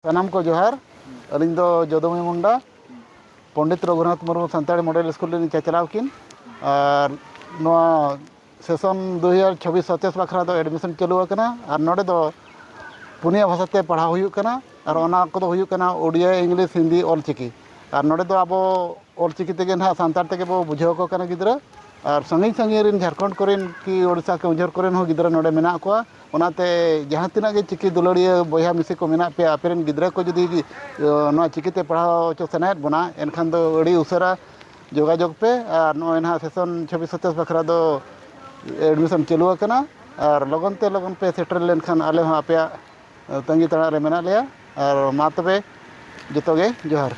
सानाम को जोहार अलिंग दो जोदोमी मुंडा पंडित रघुनाथ मुर्मू सानताड़ी मॉडल स्कूल रे चलाव किन और नोआ सेशन 2026-27 बखरा दो एडमिशन चालू आकना और नोडे दो पुनिया भाषाते पढ़ाव हुयुग कना और ओना को दो हुयुग कना ओडिया इंग्लिश हिंदी ऑलचिकी और नोडे दो अब ऑलचिकी तेगे ना सानताड़ तेगे बो बुझाव को कना गिद्रा और संगी संगी रिन झारखंड कोरेन की ओडिशा के उजर कोरेन हो गिद्रा नोडे मेना कोआ ओनाते जहाँ तिना के चिकी दुलड़िया बया मिसी को मेना पे आपेरेन गिद्रा को जुदी नोआ चिकीते पढ़ाव चो सनायत बना एनखान दो अड़ी उसरा जोगाजोग पे और नोय ना सेशन 26-27 बखरा दो एडमिशन चालू आकना और लगन पे सेटर लेनखान आले हो आपे तंगी तड़ा रे मेना लिया और मा तबे जतोगे जोहार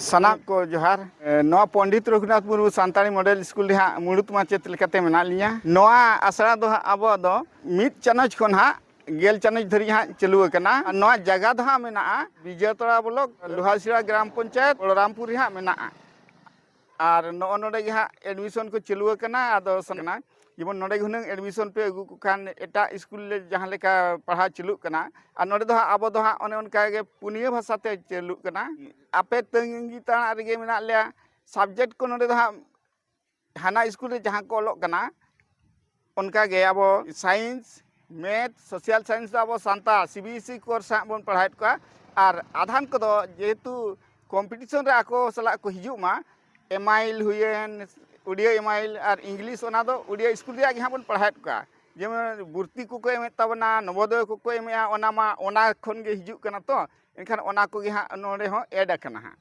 सना को जोहार नवा पंडित रघुनाथ मुर्मू सानताड़ी मॉडल स्कूल हाँ मुड़ुत माचेत लेकाते मेना लिया नवा आसरा दो अब दो मिद चानच खन हाँ गेल चानच धरी हाँ चालू आकना नवा जगह दो हाँ मेना विजयतोड़ा ब्लॉक लोहासिरा ग्राम पंचायत बलरामपुर हाँ मेना और नोडे हाँ एडमिशन को चालू आकना आदो सना जेमन नोडे हुनंग एडमिशन पे अगू खान एटा स्कूल ले जहाँ लेका पढ़ा चालू कना और नोडे दो हाँ अब दो हाँ ओने उनका के पुनिया भाषाते चालू कना आपे तंगी ताना रेगे मेना लिया सब्जेक्ट को नोडे दो हाँ हाना स्कूल रे जहाँ को ओलोग कना उनका के अब साइंस मैथ सोशल साइंस अब सानता सीबीएसई कोर्स हाँ बन पढ़ाई को और आधान को दो जेहेतु कॉम्पिटिशन रे आको सला को हिजुमा एमाइल हुएन उड़िया एमाइल और इंग्लिश ओना दो उड़िया स्कूल रे हाँ बन पढ़ाई को जेमन बुर्ती को एम तबना नवोदय को एम ओना खन गे हिजु कना तो एनखान ओना को हाँ नोडे हो एड कना हाँ।